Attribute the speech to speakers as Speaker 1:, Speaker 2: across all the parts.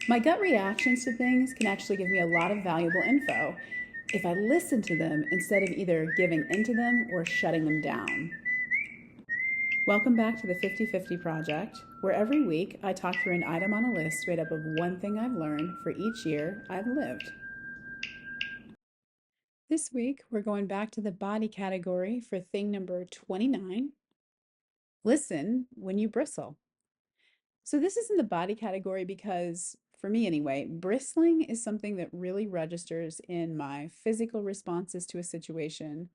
Speaker 1: My gut reactions to things can actually give me a lot of valuable info if I listen to them instead of either giving into them or shutting them down. Welcome back to the 50/50 Project, where every week I talk through an item on a list made up of one thing I've learned for each year I've lived. This week, we're going back to the body category for thing number 29. Listen when you bristle. So, this is in the body category because, for me anyway, bristling is something that really registers in my physical responses to a situation,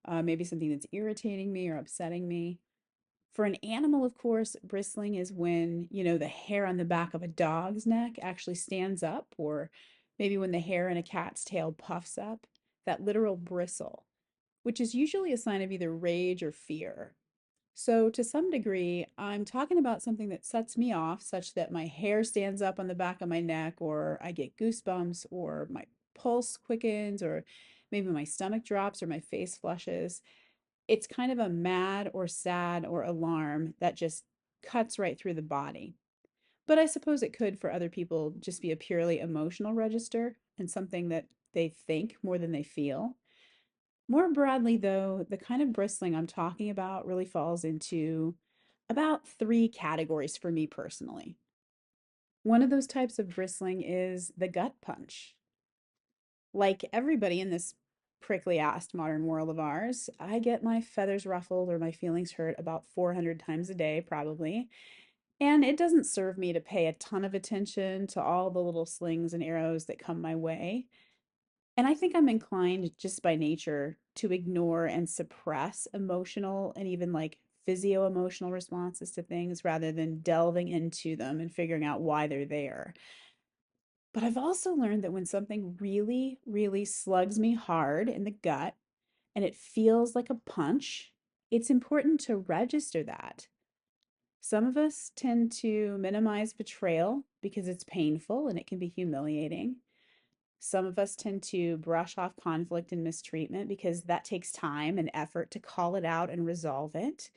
Speaker 1: maybe something that's irritating me or upsetting me. For an animal, of course, bristling is when, the hair on the back of a dog's neck actually stands up, or maybe when the hair in a cat's tail puffs up, that literal bristle, which is usually a sign of either rage or fear. So, to some degree, I'm talking about something that sets me off, such that my hair stands up on the back of my neck, or I get goosebumps, or my pulse quickens, or maybe my stomach drops, or my face flushes. It's kind of a mad or sad or alarm that just cuts right through the body. But I suppose it could, for other people, just be a purely emotional register and something that they think more than they feel. More broadly, though, the kind of bristling I'm talking about really falls into about three categories for me personally. One of those types of bristling is the gut punch. Like everybody in this prickly assed modern world of ours, I get my feathers ruffled or my feelings hurt about 400 times a day, probably. And it doesn't serve me to pay a ton of attention to all the little slings and arrows that come my way. And I think I'm inclined just by nature to ignore and suppress emotional and even like physio emotional responses to things rather than delving into them and figuring out why they're there. But I've also learned that when something really, really slugs me hard in the gut and it feels like a punch, it's important to register that. Some of us tend to minimize betrayal because it's painful and it can be humiliating. Some of us tend to brush off conflict and mistreatment because that takes time and effort to call it out and resolve it.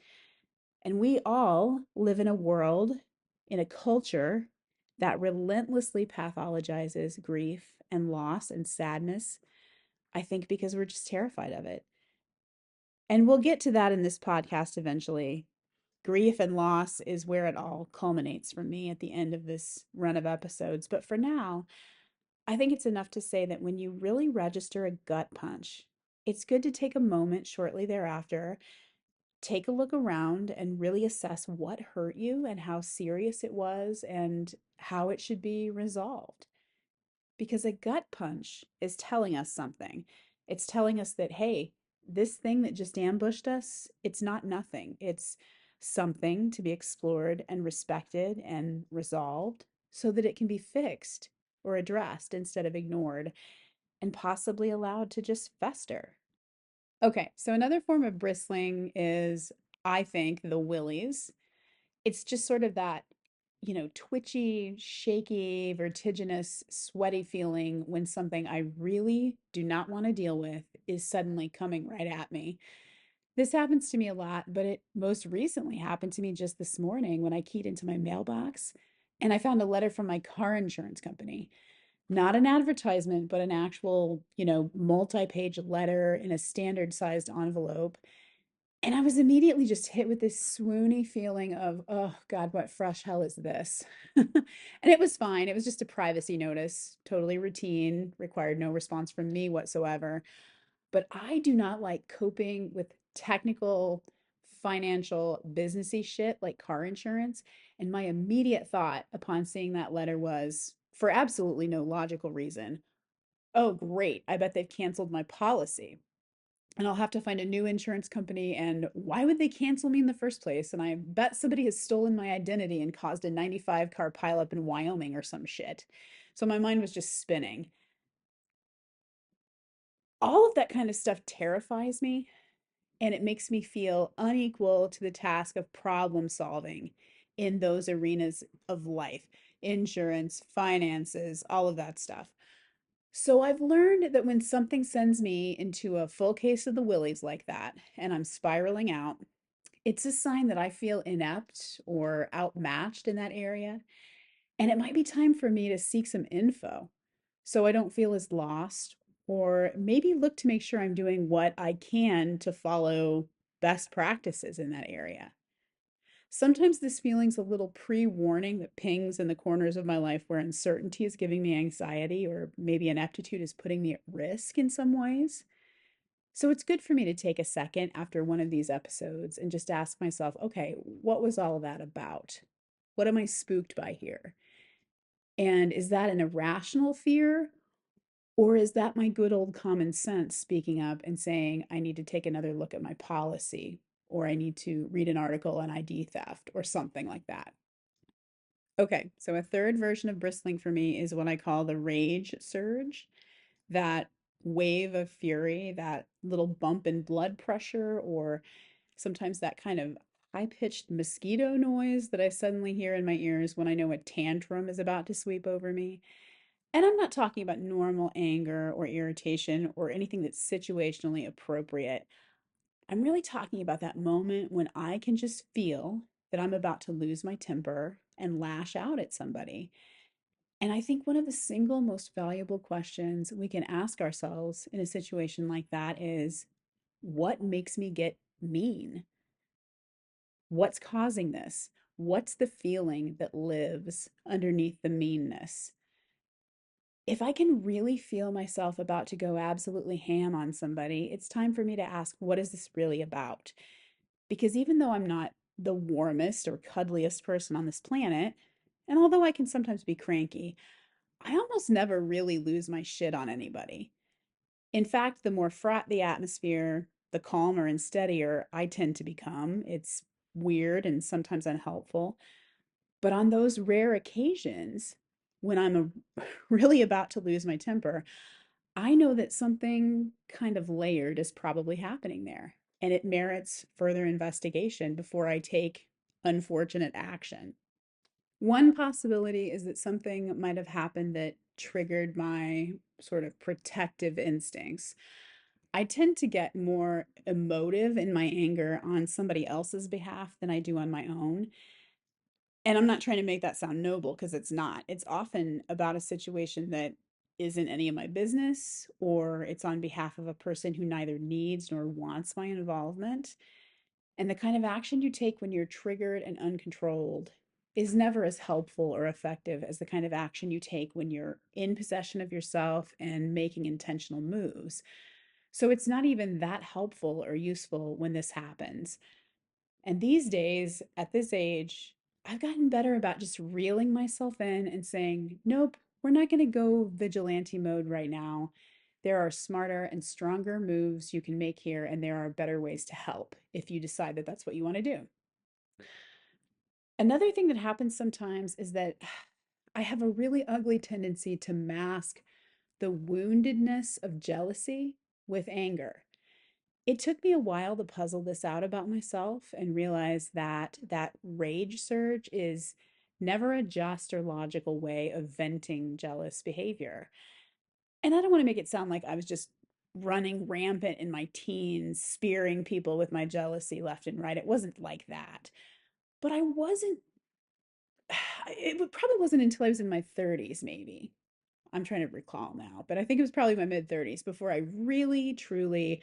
Speaker 1: And we all live in a world, in a culture that relentlessly pathologizes grief and loss and sadness, I think because we're just terrified of it. And we'll get to that in this podcast eventually. Grief and loss is where it all culminates for me at the end of this run of episodes. But for now, I think it's enough to say that when you really register a gut punch, it's good to take a moment shortly thereafter, take a look around, and really assess what hurt you and how serious it was and how it should be resolved. Because a gut punch is telling us something. It's telling us that, hey, this thing that just ambushed us, it's not nothing. It's something to be explored and respected and resolved so that it can be fixed or addressed instead of ignored and possibly allowed to just fester. Okay, so another form of bristling is, I think, the willies. It's just sort of that, twitchy, shaky, vertiginous, sweaty feeling when something I really do not want to deal with is suddenly coming right at me. This happens to me a lot, but it most recently happened to me just this morning when I keyed into my mailbox and I found a letter from my car insurance company. Not an advertisement, but an actual, multi-page letter in a standard sized envelope. And I was immediately just hit with this swoony feeling of, oh God, what fresh hell is this? And it was fine. It was just a privacy notice, totally routine, required no response from me whatsoever. But I do not like coping with technical, financial, businessy shit like car insurance. And my immediate thought upon seeing that letter was, for absolutely no logical reason, oh, great. I bet they've canceled my policy and I'll have to find a new insurance company. And why would they cancel me in the first place? And I bet somebody has stolen my identity and caused a 95 car pileup in Wyoming or some shit. So my mind was just spinning. All of that kind of stuff terrifies me, and it makes me feel unequal to the task of problem solving in those arenas of life, insurance, finances, all of that stuff. So I've learned that when something sends me into a full case of the willies like that, and I'm spiraling out, it's a sign that I feel inept or outmatched in that area. And it might be time for me to seek some info so I don't feel as lost, or maybe look to make sure I'm doing what I can to follow best practices in that area. Sometimes this feeling's a little pre-warning that pings in the corners of my life where uncertainty is giving me anxiety, or maybe ineptitude is putting me at risk in some ways. So it's good for me to take a second after one of these episodes and just ask myself, okay, what was all of that about? What am I spooked by here? And is that an irrational fear? Or is that my good old common sense speaking up and saying, I need to take another look at my policy, or I need to read an article on ID theft, or something like that? Okay, so a third version of bristling for me is what I call the rage surge, that wave of fury, that little bump in blood pressure, or sometimes that kind of high pitched mosquito noise that I suddenly hear in my ears when I know a tantrum is about to sweep over me. And I'm not talking about normal anger or irritation or anything that's situationally appropriate. I'm really talking about that moment when I can just feel that I'm about to lose my temper and lash out at somebody. And I think one of the single most valuable questions we can ask ourselves in a situation like that is, what makes me get mean? What's causing this? What's the feeling that lives underneath the meanness? If I can really feel myself about to go absolutely ham on somebody, it's time for me to ask, what is this really about? Because even though I'm not the warmest or cuddliest person on this planet, and although I can sometimes be cranky, I almost never really lose my shit on anybody. In fact, the more fraught the atmosphere, the calmer and steadier I tend to become. It's weird and sometimes unhelpful. But on those rare occasions when really about to lose my temper, I know that something kind of layered is probably happening there, and it merits further investigation before I take unfortunate action. One possibility is that something might have happened that triggered my sort of protective instincts. I tend to get more emotive in my anger on somebody else's behalf than I do on my own. And I'm not trying to make that sound noble, because it's not. It's often about a situation that isn't any of my business, or it's on behalf of a person who neither needs nor wants my involvement. And the kind of action you take when you're triggered and uncontrolled is never as helpful or effective as the kind of action you take when you're in possession of yourself and making intentional moves. So it's not even that helpful or useful when this happens. And these days, at this age, I've gotten better about just reeling myself in and saying, nope, we're not going to go vigilante mode right now. There are smarter and stronger moves you can make here, and there are better ways to help if you decide that that's what you want to do. Another thing that happens sometimes is that I have a really ugly tendency to mask the woundedness of jealousy with anger. It took me a while to puzzle this out about myself and realize that that rage surge is never a just or logical way of venting jealous behavior. And I don't want to make it sound like I was just running rampant in my teens, spearing people with my jealousy left and right. It wasn't like that. But I wasn't, it probably wasn't until I was in my 30s, maybe. I'm trying to recall now, but I think it was probably my mid 30s before I really, truly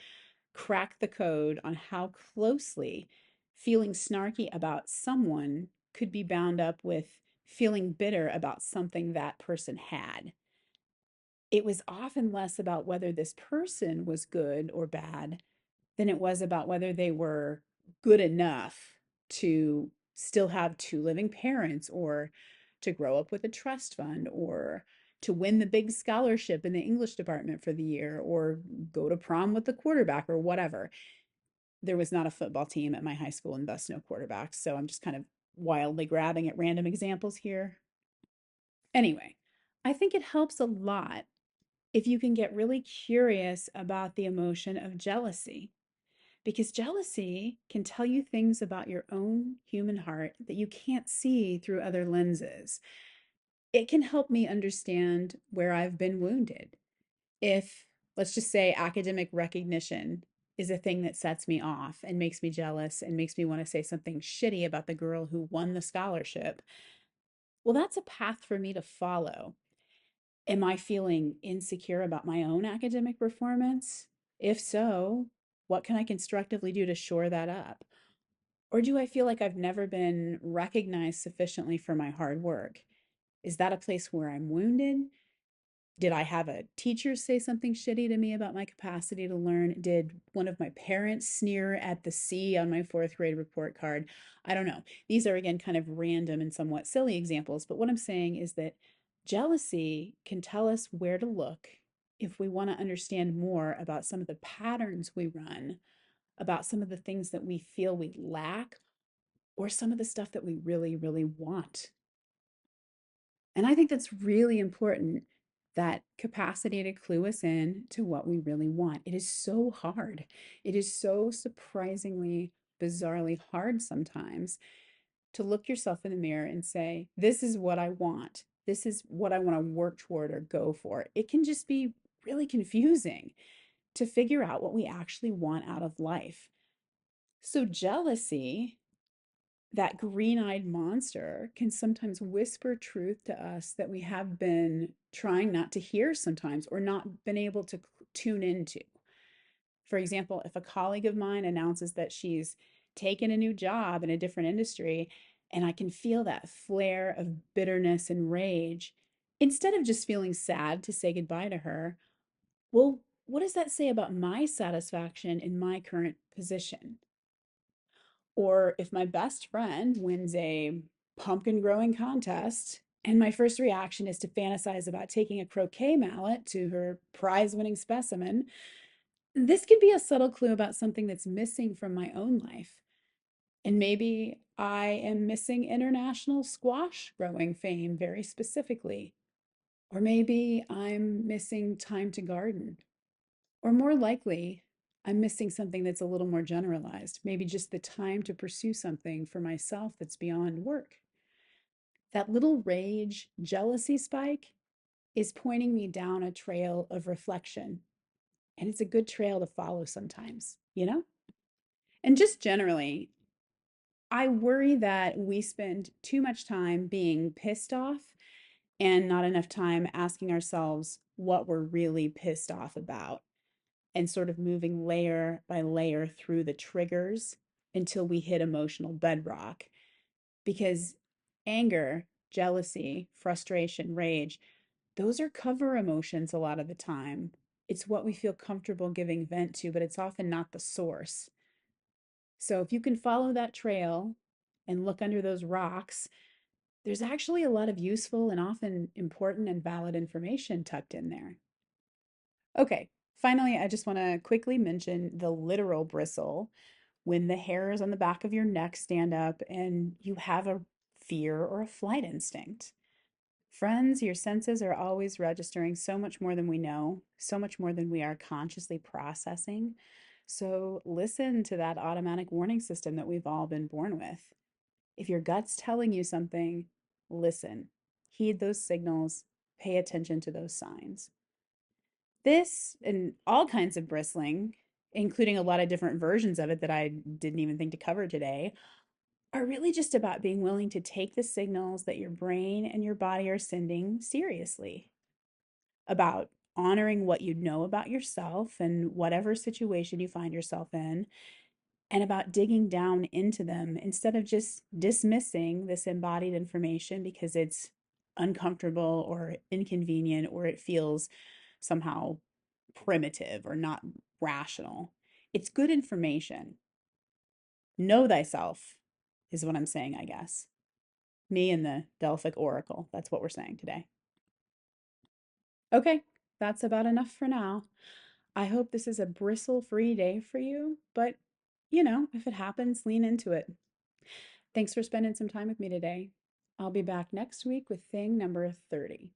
Speaker 1: cracked the code on how closely feeling snarky about someone could be bound up with feeling bitter about something that person had. It was often less about whether this person was good or bad than it was about whether they were good enough to still have two living parents, or to grow up with a trust fund, or to win the big scholarship in the English department for the year, or go to prom with the quarterback, or whatever. There was not a football team at my high school and thus no quarterbacks. So I'm just kind of wildly grabbing at random examples here. Anyway, I think it helps a lot if you can get really curious about the emotion of jealousy, because jealousy can tell you things about your own human heart that you can't see through other lenses. It can help me understand where I've been wounded. If, let's just say, academic recognition is a thing that sets me off and makes me jealous and makes me want to say something shitty about the girl who won the scholarship, Well, that's a path for me to follow. Am I feeling insecure about my own academic performance? If so, what can I constructively do to shore that up? Or do I feel like I've never been recognized sufficiently for my hard work? Is that a place where I'm wounded? Did I have a teacher say something shitty to me about my capacity to learn? Did one of my parents sneer at the C on my fourth grade report card? I don't know. These are, again, kind of random and somewhat silly examples, but what I'm saying is that jealousy can tell us where to look if we want to understand more about some of the patterns we run, about some of the things that we feel we lack, or some of the stuff that we really, really want. And I think that's really important, that capacity to clue us in to what we really want. It is so hard. It is so surprisingly, bizarrely hard sometimes to look yourself in the mirror and say, this is what I want. This is what I want to work toward or go for. It can just be really confusing to figure out what we actually want out of life. So, jealousy, that green-eyed monster, can sometimes whisper truth to us that we have been trying not to hear sometimes, or not been able to tune into. For example, if a colleague of mine announces that she's taken a new job in a different industry, and I can feel that flare of bitterness and rage, instead of just feeling sad to say goodbye to her, well, what does that say about my satisfaction in my current position? Or if my best friend wins a pumpkin growing contest, and my first reaction is to fantasize about taking a croquet mallet to her prize winning specimen, this could be a subtle clue about something that's missing from my own life. And maybe I am missing international squash growing fame very specifically. Or maybe I'm missing time to garden. Or more likely, I'm missing something that's a little more generalized, maybe just the time to pursue something for myself that's beyond work. That little rage, jealousy spike is pointing me down a trail of reflection. And it's a good trail to follow sometimes, you know? And just generally, I worry that we spend too much time being pissed off and not enough time asking ourselves what we're really pissed off about, and sort of moving layer by layer through the triggers until we hit emotional bedrock. Because anger, jealousy, frustration, rage, those are cover emotions a lot of the time. It's what we feel comfortable giving vent to, but it's often not the source. So if you can follow that trail and look under those rocks, there's actually a lot of useful and often important and valid information tucked in there. Okay, finally, I just want to quickly mention the literal bristle, when the hairs on the back of your neck stand up and you have a fear or a flight instinct. Friends, your senses are always registering so much more than we know, so much more than we are consciously processing. So listen to that automatic warning system that we've all been born with. If your gut's telling you something, listen, heed those signals, pay attention to those signs. This and all kinds of bristling, including a lot of different versions of it that I didn't even think to cover today, are really just about being willing to take the signals that your brain and your body are sending seriously, about honoring what you know about yourself and whatever situation you find yourself in, and about digging down into them instead of just dismissing this embodied information because it's uncomfortable or inconvenient, or it feels somehow primitive or not rational. It's good information. Know thyself is what I'm saying, I guess. Me and the Delphic Oracle. That's what we're saying today. Okay, that's about enough for now. I hope this is a bristle-free day for you, but if it happens, lean into it. Thanks for spending some time with me today. I'll be back next week with thing number 30.